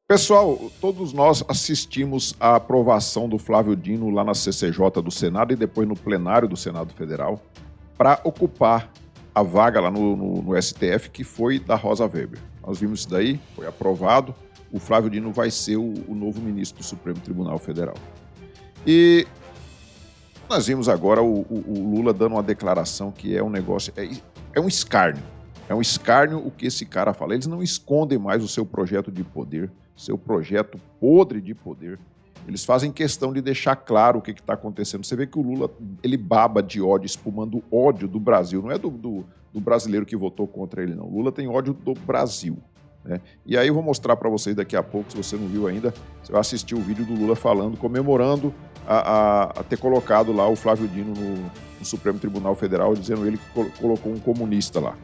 Pessoal, todos nós assistimos à aprovação do Flávio Dino lá na CCJ do Senado e depois no plenário do Senado Federal para ocupar a vaga lá no STF que foi da Rosa Weber. Nós vimos isso daí, foi aprovado, o Flávio Dino vai ser o novo ministro do Supremo Tribunal Federal. E nós vimos agora o Lula dando uma declaração que é um negócio, é um escárnio. É um escárnio o que esse cara fala. Eles não escondem mais o seu projeto de poder, seu projeto podre de poder. Eles fazem questão de deixar claro o que está acontecendo. Você vê que o Lula, ele baba de ódio, espumando ódio do Brasil. Não é do brasileiro que votou contra ele, não. O Lula tem ódio do Brasil, né? E aí eu vou mostrar para vocês daqui a pouco, se você não viu ainda, você vai assistir o vídeo do Lula falando, comemorando a ter colocado lá o Flávio Dino no Supremo Tribunal Federal, dizendo ele que colocou um comunista lá.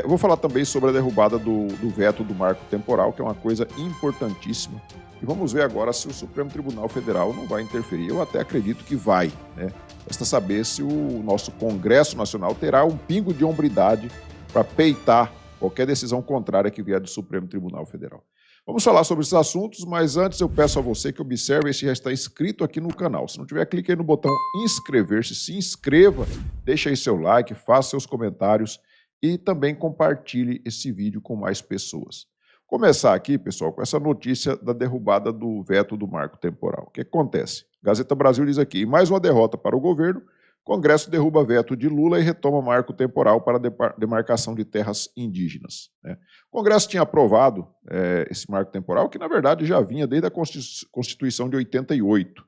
Eu vou falar também sobre a derrubada do veto do marco temporal, que é uma coisa importantíssima. E vamos ver agora se o Supremo Tribunal Federal não vai interferir. Eu até acredito que vai, né? Resta saber se o nosso Congresso Nacional terá um pingo de hombridade para peitar qualquer decisão contrária que vier do Supremo Tribunal Federal. Vamos falar sobre esses assuntos, mas antes eu peço a você que observe se já está inscrito aqui no canal. Se não tiver, clique aí no botão inscrever-se, se inscreva, deixa aí seu like, faça seus comentários e também compartilhe esse vídeo com mais pessoas. Vou começar aqui, pessoal, com essa notícia da derrubada do veto do marco temporal. O que acontece? Gazeta Brasil diz aqui, mais uma derrota para o governo, Congresso derruba veto de Lula e retoma marco temporal para demarcação de terras indígenas, né? O Congresso tinha aprovado esse marco temporal, que na verdade já vinha desde a Constituição de 88. A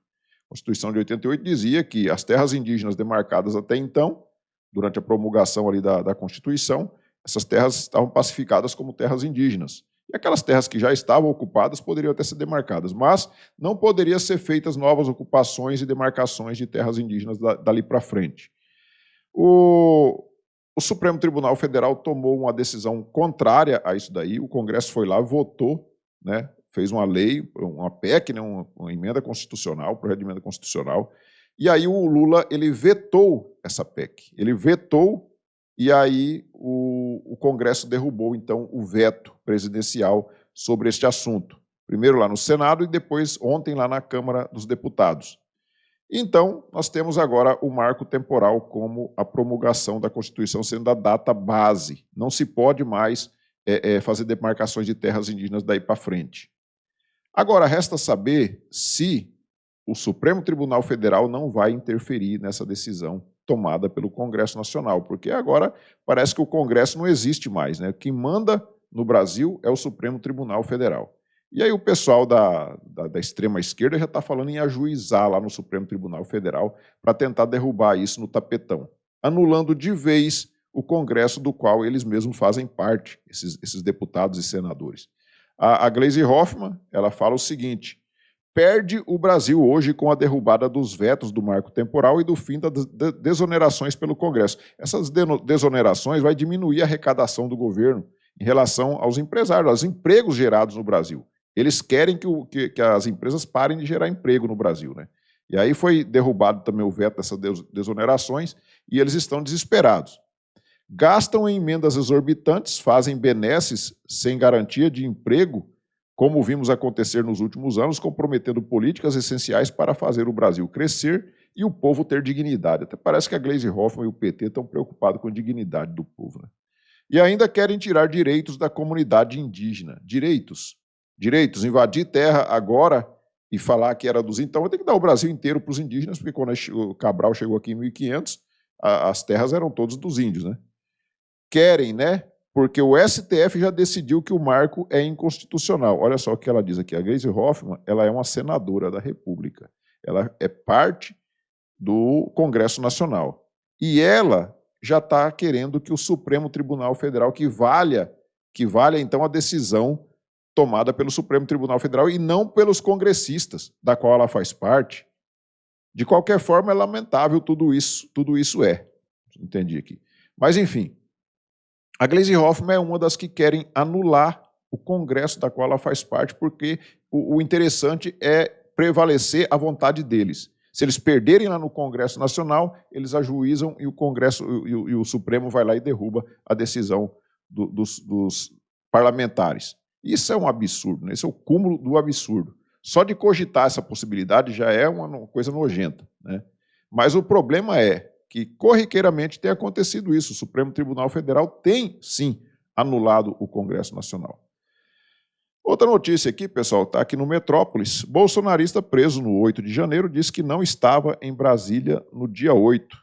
Constituição de 88 dizia que as terras indígenas demarcadas até então, durante a promulgação ali da Constituição, essas terras estavam pacificadas como terras indígenas. E aquelas terras que já estavam ocupadas poderiam até ser demarcadas, mas não poderiam ser feitas novas ocupações e demarcações de terras indígenas dali para frente. O Supremo Tribunal Federal tomou uma decisão contrária a isso daí, o Congresso foi lá, votou, né, fez uma lei, uma PEC, né, uma emenda constitucional, projeto de emenda constitucional, e aí o Lula, ele vetou essa PEC, ele vetou e aí o Congresso derrubou, então, o veto presidencial sobre este assunto. Primeiro lá no Senado e depois ontem lá na Câmara dos Deputados. Então, nós temos agora o marco temporal como a promulgação da Constituição sendo a data base. Não se pode mais fazer demarcações de terras indígenas daí para frente. Agora, resta saber se o Supremo Tribunal Federal não vai interferir nessa decisão tomada pelo Congresso Nacional, porque agora parece que o Congresso não existe mais, né? Quem manda no Brasil é o Supremo Tribunal Federal. E aí o pessoal da extrema esquerda já está falando em ajuizar lá no Supremo Tribunal Federal para tentar derrubar isso no tapetão, anulando de vez o Congresso do qual eles mesmos fazem parte, esses deputados e senadores. A Gleisi Hoffmann, ela fala o seguinte: perde o Brasil hoje com a derrubada dos vetos do marco temporal e do fim das desonerações pelo Congresso. Essas desonerações vai diminuir a arrecadação do governo em relação aos empresários, aos empregos gerados no Brasil. Eles querem que as empresas parem de gerar emprego no Brasil, né? E aí foi derrubado também o veto dessas desonerações e eles estão desesperados. Gastam em emendas exorbitantes, fazem benesses sem garantia de emprego, como vimos acontecer nos últimos anos, comprometendo políticas essenciais para fazer o Brasil crescer e o povo ter dignidade. Até parece que a Gleisi Hoffmann e o PT estão preocupados com a dignidade do povo, né? E ainda querem tirar direitos da comunidade indígena. Direitos, invadir terra agora e falar que era dos... Então vai ter que dar o Brasil inteiro para os indígenas, porque quando o Cabral chegou aqui em 1500, as terras eram todas dos índios, né? Querem, né? Porque o STF já decidiu que o marco é inconstitucional. Olha só o que ela diz aqui. A Gleisi Hoffmann, ela é uma senadora da República. Ela é parte do Congresso Nacional. E ela já está querendo que o Supremo Tribunal Federal, que valha então a decisão tomada pelo Supremo Tribunal Federal e não pelos congressistas, da qual ela faz parte. De qualquer forma, é lamentável tudo isso é. Entendi aqui. Mas, enfim, a Gleisi Hoffmann é uma das que querem anular o Congresso da qual ela faz parte, porque o interessante é prevalecer a vontade deles. Se eles perderem lá no Congresso Nacional, eles ajuizam e o Congresso e o Supremo vai lá e derruba a decisão dos parlamentares. Isso é um absurdo, né? Esse é o cúmulo do absurdo. Só de cogitar essa possibilidade já é uma coisa nojenta, né? Mas o problema é que corriqueiramente tem acontecido isso. O Supremo Tribunal Federal tem, sim, anulado o Congresso Nacional. Outra notícia aqui, pessoal, está aqui no Metrópolis. Bolsonarista preso no 8 de janeiro disse que não estava em Brasília no dia 8.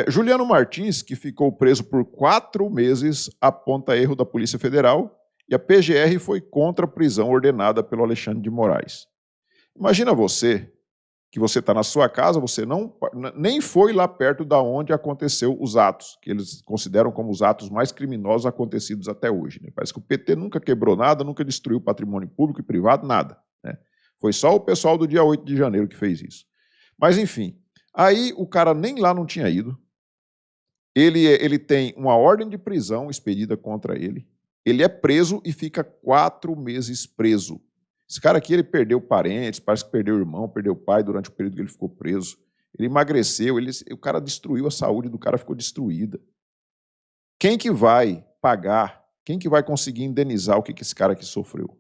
Juliano Martins, que ficou preso por 4 meses, aponta erro da Polícia Federal e a PGR foi contra a prisão ordenada pelo Alexandre de Moraes. Imagina você, que você está na sua casa, você nem foi lá perto da onde aconteceu os atos, que eles consideram como os atos mais criminosos acontecidos até hoje, né? Parece que o PT nunca quebrou nada, nunca destruiu patrimônio público e privado, nada, né? Foi só o pessoal do dia 8 de janeiro que fez isso. Mas, enfim, aí o cara nem lá não tinha ido, ele tem uma ordem de prisão expedida contra ele, ele é preso e fica 4 meses preso. Esse cara aqui, ele perdeu parentes, parece que perdeu o irmão, perdeu o pai durante o período que ele ficou preso. Ele emagreceu, o cara destruiu a saúde do cara, ficou destruída. Quem que vai pagar, quem que vai conseguir indenizar o que esse cara aqui sofreu?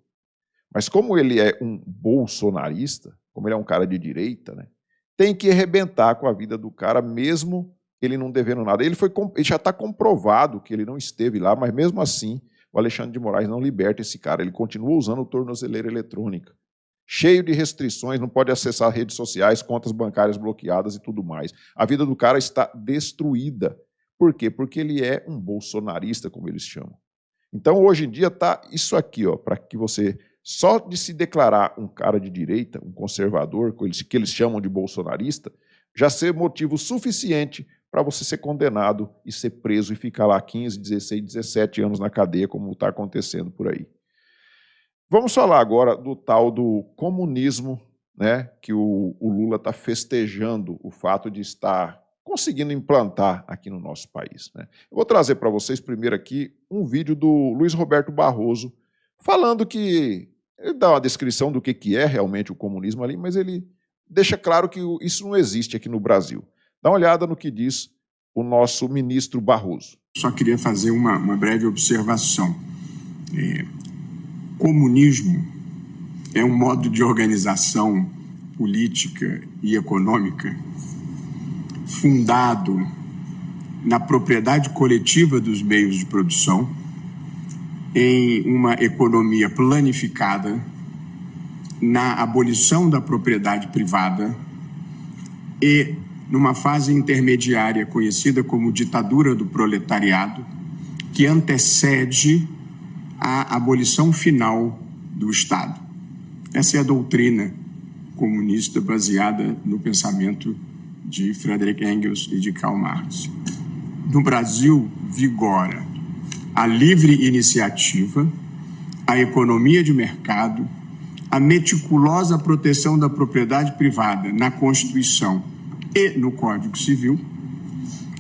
Mas como ele é um bolsonarista, como ele é um cara de direita, né, tem que arrebentar com a vida do cara, mesmo ele não devendo nada. Ele já está comprovado que ele não esteve lá, mas mesmo assim, o Alexandre de Moraes não liberta esse cara, ele continua usando tornozeleira eletrônica, cheio de restrições, não pode acessar redes sociais, contas bancárias bloqueadas e tudo mais. A vida do cara está destruída. Por quê? Porque ele é um bolsonarista, como eles chamam. Então, hoje em dia, está isso aqui, para que você, só de se declarar um cara de direita, um conservador, que eles chamam de bolsonarista, já ser motivo suficiente para você ser condenado e ser preso e ficar lá 15, 16, 17 anos na cadeia, como está acontecendo por aí. Vamos falar agora do tal do comunismo, né, que o Lula está festejando o fato de estar conseguindo implantar aqui no nosso país, né? Eu vou trazer para vocês primeiro aqui um vídeo do Luiz Roberto Barroso, falando que ele dá uma descrição do que é realmente o comunismo ali, mas ele deixa claro que isso não existe aqui no Brasil. Dá uma olhada no que diz o nosso ministro Barroso. Só queria fazer uma breve observação. Comunismo é um modo de organização política e econômica fundado na propriedade coletiva dos meios de produção, em uma economia planificada, na abolição da propriedade privada e numa fase intermediária conhecida como ditadura do proletariado, que antecede a abolição final do Estado. Essa é a doutrina comunista baseada no pensamento de Friedrich Engels e de Karl Marx. No Brasil, vigora a livre iniciativa, a economia de mercado, a meticulosa proteção da propriedade privada na Constituição e no Código Civil,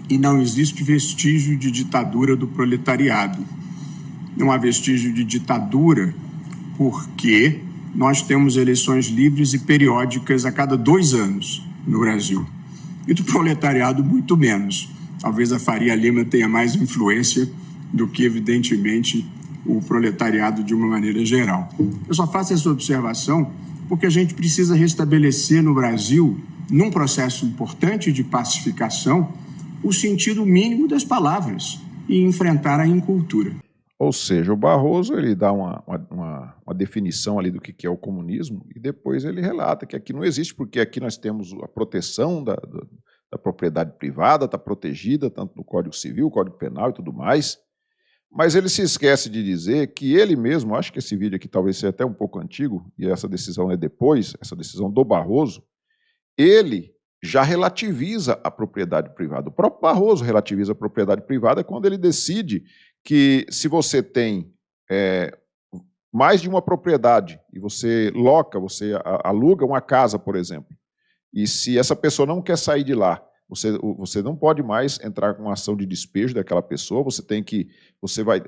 e não existe vestígio de ditadura do proletariado. Não há vestígio de ditadura porque nós temos eleições livres e periódicas a cada 2 anos no Brasil. E do proletariado, muito menos. Talvez a Faria Lima tenha mais influência do que, evidentemente, o proletariado de uma maneira geral. Eu só faço essa observação porque a gente precisa restabelecer no Brasil, num processo importante de pacificação, o sentido mínimo das palavras e enfrentar a incultura. Ou seja, o Barroso ele dá uma definição ali do que é o comunismo e depois ele relata que aqui não existe, porque aqui nós temos a proteção da propriedade privada, está protegida tanto no Código Civil, Código Penal e tudo mais, mas ele se esquece de dizer que ele mesmo, acho que esse vídeo aqui talvez seja até um pouco antigo, e essa decisão é depois, essa decisão do Barroso, ele já relativiza a propriedade privada. O próprio Barroso relativiza a propriedade privada quando ele decide que se você tem mais de uma propriedade e você loca, você aluga uma casa, por exemplo, e se essa pessoa não quer sair de lá, você não pode mais entrar com uma ação de despejo daquela pessoa,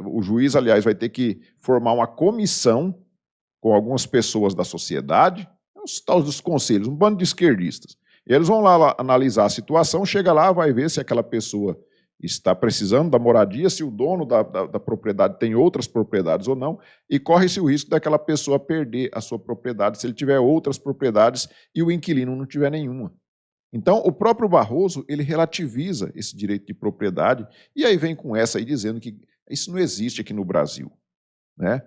o juiz, aliás, vai ter que formar uma comissão com algumas pessoas da sociedade, os tais dos conselhos, um bando de esquerdistas. E eles vão lá analisar a situação, chega lá, vai ver se aquela pessoa está precisando da moradia, se o dono da propriedade tem outras propriedades ou não, e corre-se o risco daquela pessoa perder a sua propriedade se ele tiver outras propriedades e o inquilino não tiver nenhuma. Então, o próprio Barroso, ele relativiza esse direito de propriedade e aí vem com essa aí dizendo que isso não existe aqui no Brasil, né?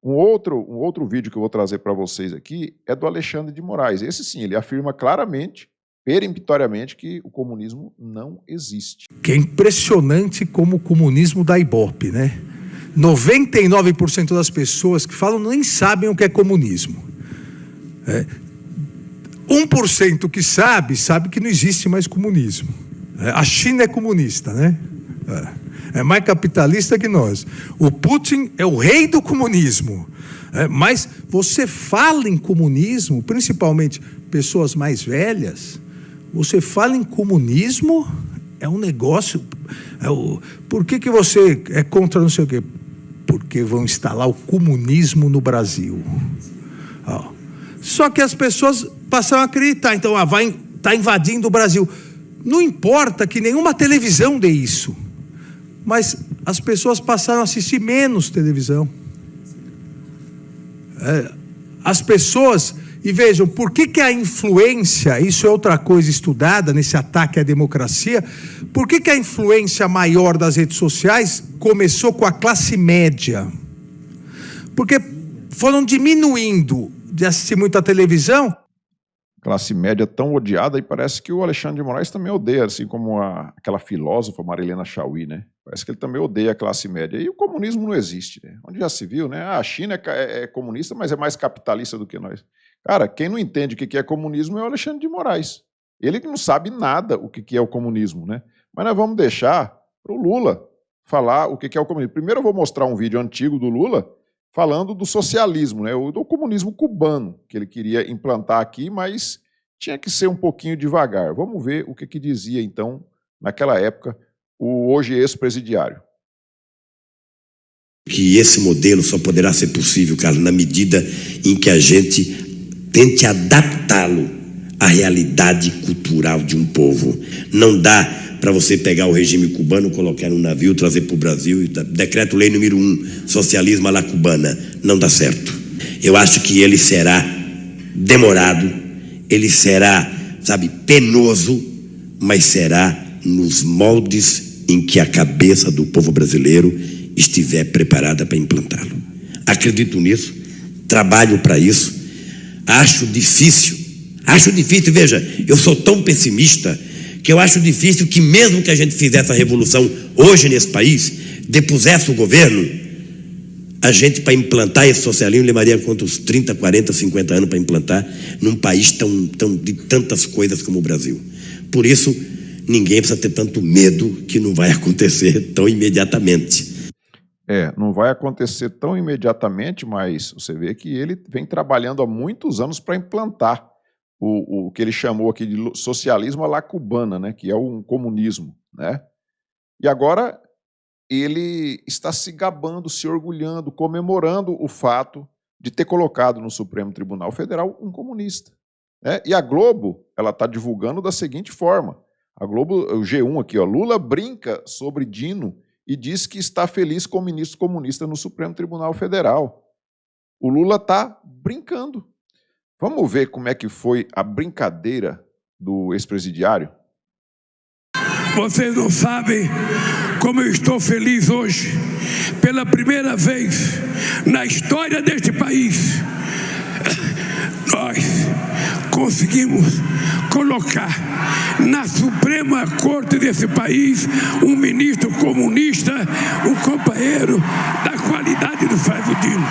Um outro vídeo que eu vou trazer para vocês aqui é do Alexandre de Moraes. Esse sim, ele afirma claramente, peremptoriamente, que o comunismo não existe. Que é impressionante como o comunismo dá ibope, né? 99% das pessoas que falam nem sabem o que é comunismo. 1% que sabe que não existe mais comunismo. A China é comunista, né? É mais capitalista que nós. O Putin é o rei do comunismo. Mas você fala em comunismo, principalmente pessoas mais velhas, você fala em comunismo, é um negócio... Por que você é contra não sei o quê? Porque vão instalar o comunismo no Brasil. Só que as pessoas passaram a acreditar. Então, está invadindo o Brasil. Não importa que nenhuma televisão dê isso. Mas as pessoas passaram a assistir menos televisão. As pessoas... E vejam, por que a influência, isso é outra coisa estudada nesse ataque à democracia, por que a influência maior das redes sociais começou com a classe média? Porque foram diminuindo de assistir muita televisão. Classe média tão odiada, e parece que o Alexandre de Moraes também odeia, assim como aquela filósofa Marilena Chaui, né? Parece que ele também odeia a classe média. E o comunismo não existe, né? Onde já se viu, né? A China é comunista, mas é mais capitalista do que nós. Cara, quem não entende o que é comunismo é o Alexandre de Moraes. Ele não sabe nada o que é o comunismo, né? Mas nós vamos deixar para o Lula falar o que é o comunismo. Primeiro eu vou mostrar um vídeo antigo do Lula falando do socialismo, né? Do comunismo cubano, que ele queria implantar aqui, mas tinha que ser um pouquinho devagar. Vamos ver o que dizia, então, naquela época, o hoje ex-presidiário. Que esse modelo só poderá ser possível, Carlos, na medida em que a gente tente adaptá-lo à realidade cultural de um povo. Não dá para você pegar o regime cubano, colocar num navio, trazer para o Brasil, decreto-lei número 1, socialismo à la cubana. Não dá certo. Eu acho que ele será demorado, ele será, penoso, mas será nos moldes em que a cabeça do povo brasileiro estiver preparada para implantá-lo. Acredito nisso, trabalho para isso. Acho difícil, veja, eu sou tão pessimista que eu acho difícil que mesmo que a gente fizesse a revolução hoje nesse país, depusesse o governo, a gente para implantar esse socialismo levaria quantos 30, 40, 50 anos para implantar num país de tantas coisas como o Brasil. Por isso, ninguém precisa ter tanto medo que não vai acontecer tão imediatamente. Não vai acontecer tão imediatamente, mas você vê que ele vem trabalhando há muitos anos para implantar o que ele chamou aqui de socialismo à la cubana, né, que é um comunismo, né? E agora ele está se gabando, se orgulhando, comemorando o fato de ter colocado no Supremo Tribunal Federal um comunista, né? E a Globo, ela está divulgando da seguinte forma, a Globo, o G1 aqui, ó, Lula brinca sobre Dino e diz que está feliz com o ministro comunista no Supremo Tribunal Federal. O Lula está brincando. Vamos ver como é que foi a brincadeira do ex-presidiário? Vocês não sabem como eu estou feliz hoje. Pela primeira vez na história deste país, nós conseguimos colocar na Suprema Corte desse país um ministro comunista, um companheiro da qualidade do Flávio Dino.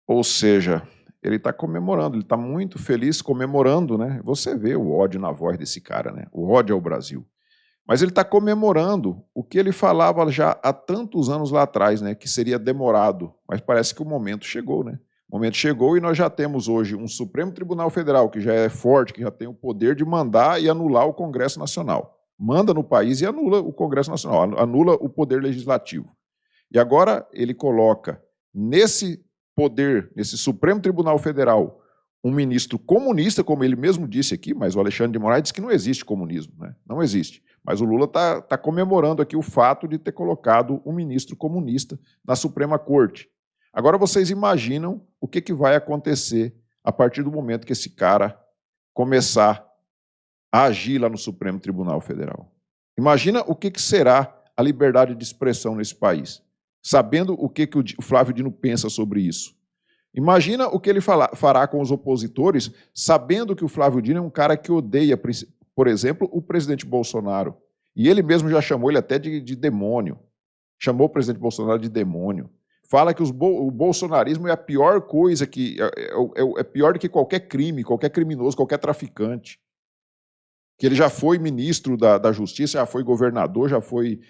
Ou seja, ele está comemorando, ele está muito feliz comemorando, né? Você vê o ódio na voz desse cara, né? O ódio ao Brasil. Mas ele está comemorando o que ele falava já há tantos anos lá atrás, né? Que seria demorado. Mas parece que o momento chegou, né? O momento chegou e nós já temos hoje um Supremo Tribunal Federal que já é forte, que já tem o poder de mandar e anular o Congresso Nacional. Manda no país e anula o Congresso Nacional, anula o poder legislativo. E agora ele coloca nesse poder, nesse Supremo Tribunal Federal, um ministro comunista, como ele mesmo disse aqui, mas o Alexandre de Moraes disse que não existe comunismo, né? Não existe. Mas o Lula está comemorando aqui o fato de ter colocado um ministro comunista na Suprema Corte. Agora vocês imaginam o que vai acontecer a partir do momento que esse cara começar a agir lá no Supremo Tribunal Federal. Imagina o que será a liberdade de expressão nesse país, sabendo o que o Flávio Dino pensa sobre isso. Imagina o que ele fará com os opositores, sabendo que o Flávio Dino é um cara que odeia, por exemplo, o presidente Bolsonaro. E ele mesmo já chamou ele até de demônio. Chamou o presidente Bolsonaro de demônio. Fala que o bolsonarismo é a pior coisa, é pior do que qualquer crime, qualquer criminoso, qualquer traficante. Que ele já foi ministro da Justiça, já foi governador, já foi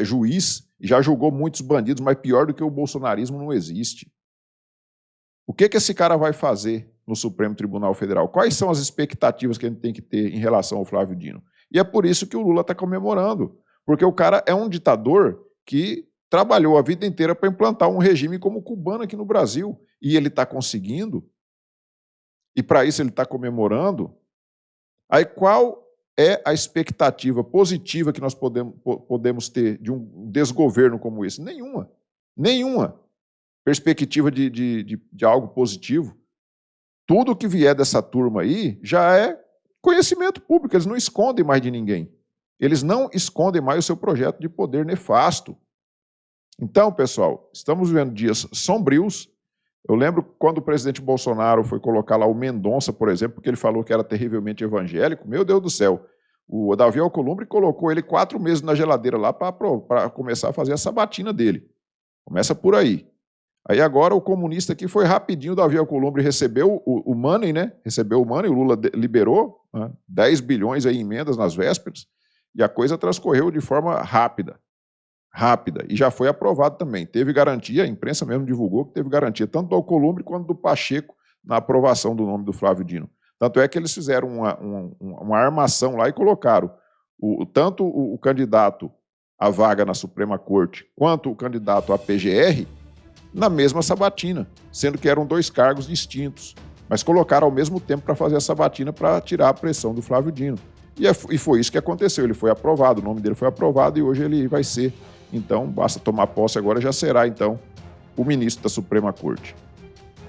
juiz, já julgou muitos bandidos, mas pior do que o bolsonarismo não existe. O que esse cara vai fazer no Supremo Tribunal Federal? Quais são as expectativas que a gente tem que ter em relação ao Flávio Dino? E é por isso que o Lula está comemorando, porque o cara é um ditador que trabalhou a vida inteira para implantar um regime como o cubano aqui no Brasil, e ele está conseguindo, e para isso ele está comemorando. Aí qual é a expectativa positiva que nós podemos ter de um desgoverno como esse? Nenhuma. Nenhuma perspectiva de algo positivo. Tudo que vier dessa turma aí já é conhecimento público, eles não escondem mais de ninguém. Eles não escondem mais o seu projeto de poder nefasto. Então, pessoal, estamos vivendo dias sombrios. Eu lembro quando o presidente Bolsonaro foi colocar lá o Mendonça, por exemplo, porque ele falou que era terrivelmente evangélico. Meu Deus do céu, o Davi Alcolumbre colocou ele 4 meses na geladeira lá para começar a fazer a sabatina dele. Começa por aí. Aí agora o comunista aqui foi rapidinho, o Davi Alcolumbre recebeu o money, né? Recebeu o money, o Lula liberou 10 bilhões aí em emendas nas vésperas, e a coisa transcorreu de forma rápida, e já foi aprovado também. Teve garantia, a imprensa mesmo divulgou que teve garantia, tanto do Alcolumbre quanto do Pacheco, na aprovação do nome do Flávio Dino. Tanto é que eles fizeram uma armação lá e colocaram tanto o candidato à vaga na Suprema Corte, quanto o candidato à PGR, na mesma sabatina, sendo que eram 2 cargos distintos, mas colocaram ao mesmo tempo para fazer a sabatina para tirar a pressão do Flávio Dino. E foi isso que aconteceu, ele foi aprovado, o nome dele foi aprovado e hoje ele vai ser, então, basta tomar posse agora, já será, então, o ministro da Suprema Corte.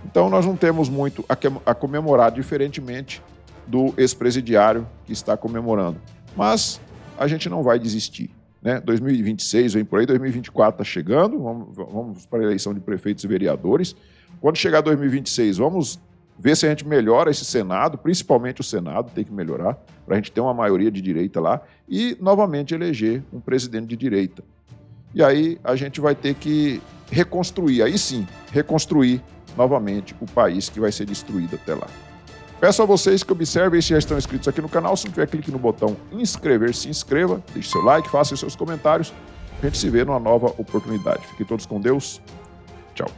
Então, nós não temos muito a comemorar, diferentemente do ex-presidiário que está comemorando. Mas a gente não vai desistir. Né? 2026 vem por aí, 2024 está chegando, vamos para a eleição de prefeitos e vereadores. Quando chegar 2026, vamos ver se a gente melhora esse Senado, principalmente o Senado, tem que melhorar, para a gente ter uma maioria de direita lá e, novamente, eleger um presidente de direita. E aí a gente vai ter que reconstruir, aí sim, reconstruir novamente o país que vai ser destruído até lá. Peço a vocês que observem se já estão inscritos aqui no canal. Se não tiver, clique no botão inscrever, se inscreva, deixe seu like, faça os seus comentários. A gente se vê numa nova oportunidade. Fiquem todos com Deus. Tchau.